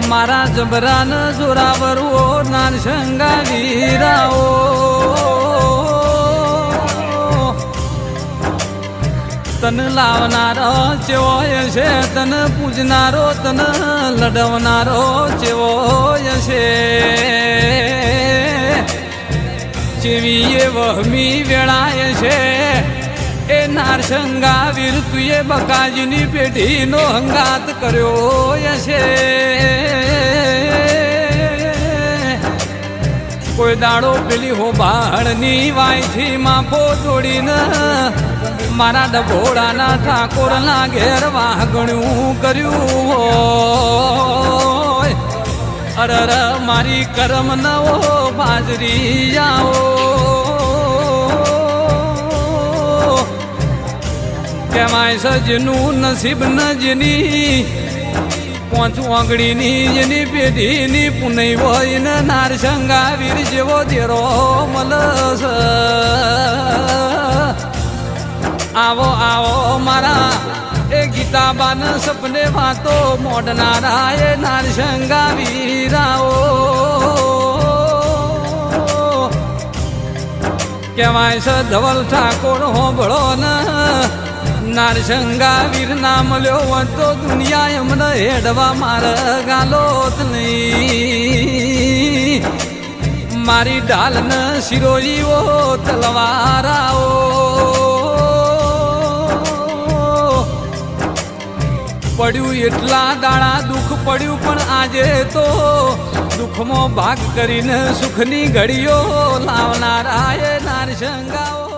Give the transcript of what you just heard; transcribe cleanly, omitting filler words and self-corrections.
મારા જબરાન જોરાવરો નારસંગા વીરાઓ તન લાવનારો ચેવોય છે તન પૂજનારો તન લડવનારો ચેવોય છે ચેવીએ વહમી વેળાય છે એ નારસંગા વીર તુએ બકાજીની પેઢીનો હંગાત કર્યો છે કોઈ દાડો પેલી હોબાળની વાયથી માફો જોડીને મારા ડભોળાના ઠાકોરના ઘેર વાઘણું કર્યું હોય અરર મારી કરમ નવો બાજરી આવો કહેવાય સજનું નસીબ ન જેની પોંચું આંગળીની જેની પેઢીની પુનઈ હોય ને નારસંગા વીર જેવો દેરો મલસ આવો આવો મારા એ ગીતાબાન સપને વાતો મોડનારા એ નારસંગા વીરાઓ કહેવાય છે ધવલ ઠાકોર હોંભળો ને નારસંગા વીર ના મળ્યો હોત તો દુનિયા એમને હેડવા મારા ગાલોત નહીં મારી ઢાલ ને શિરોલીઓ તલવારાઓ પડ્યું એટલા દાડા દુઃખ પડ્યું પણ આજે તો દુઃખમાં ભાગ કરીને સુખની ઘડીઓ લાવનારા એ નારસંગાઓ